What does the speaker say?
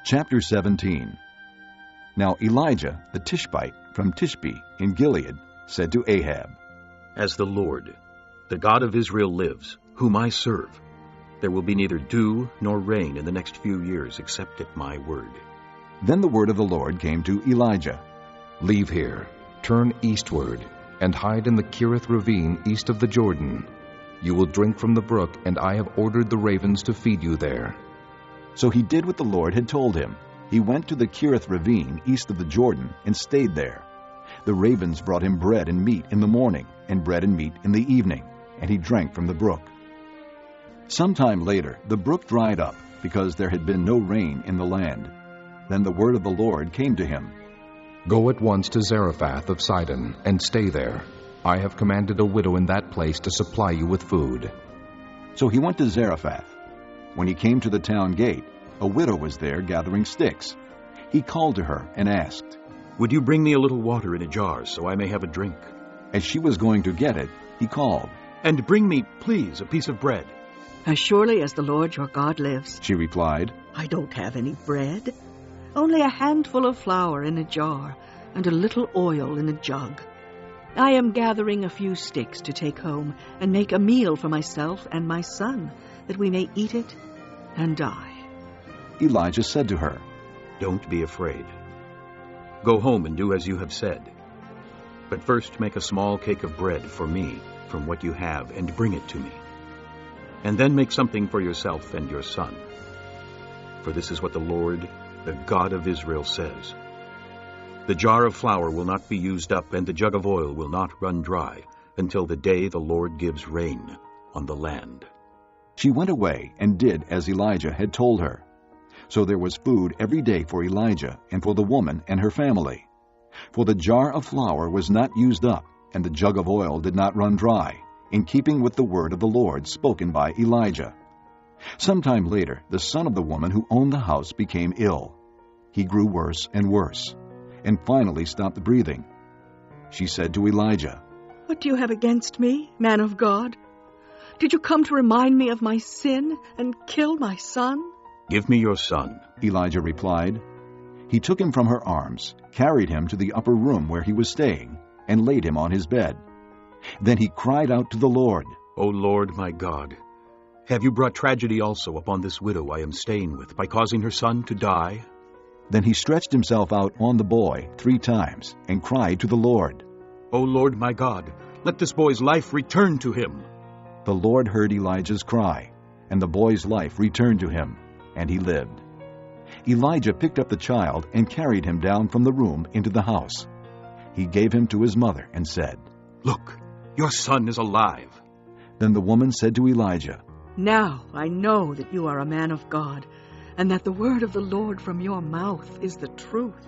Chapter 17. Now Elijah the Tishbite from Tishbe in Gilead said to Ahab, As the Lord, the God of Israel lives, whom I serve, there will be neither dew nor rain in the next few years except at my word. Then the word of the Lord came to Elijah. Leave here, turn eastward, and hide in the Kerith ravine east of the Jordan. You will drink from the brook, and I have ordered the ravens to feed you there. So he did what the Lord had told him. He went to the Kerith ravine east of the Jordan and stayed there. The ravens brought him bread and meat in the morning, and bread and meat in the evening, and he drank from the brook. Sometime later the brook dried up, because there had been no rain in the land. Then the word of the Lord came to him. Go at once to Zarephath of Sidon, and stay there. I have commanded a widow in that place to supply you with food. So he went to Zarephath. When he came to the town gate, a widow was there gathering sticks. He called to her and asked, Would you bring me a little water in a jar so I may have a drink? As she was going to get it, he called, And bring me, please, a piece of bread. As surely as the Lord your God lives, she replied. I don't have any bread, only a handful of flour in a jar and a little oil in a jug. I am gathering a few sticks to take home and make a meal for myself and my son, that we may eat it and die. Elijah said to her, Don't be afraid. Go home and do as you have said. But first make a small cake of bread for me from what you have and bring it to me. And then make something for yourself and your son. For this is what the Lord, the God of Israel, says. The jar of flour will not be used up, and the jug of oil will not run dry, until the day the Lord gives rain on the land. She went away and did as Elijah had told her. So there was food every day for Elijah and for the woman and her family. For the jar of flour was not used up, and the jug of oil did not run dry, in keeping with the word of the Lord spoken by Elijah. Sometime later, the son of the woman who owned the house became ill. He grew worse and worse, and finally stopped breathing. She said to Elijah, What do you have against me, man of God? Did you come to remind me of my sin and kill my son? Give me your son, Elijah replied. He took him from her arms, carried him to the upper room where he was staying, and laid him on his bed. Then he cried out to the Lord, O Lord my God, have you brought tragedy also upon this widow I am staying with by causing her son to die? Then he stretched himself out on the boy 3 times and cried to the Lord, O Lord my God, let this boy's life return to him. The Lord heard Elijah's cry, and the boy's life returned to him, and he lived. Elijah picked up the child and carried him down from the room into the house. He gave him to his mother and said, Look, your son is alive. Then the woman said to Elijah, Now I know that you are a man of God, and that the word of the Lord from your mouth is the truth.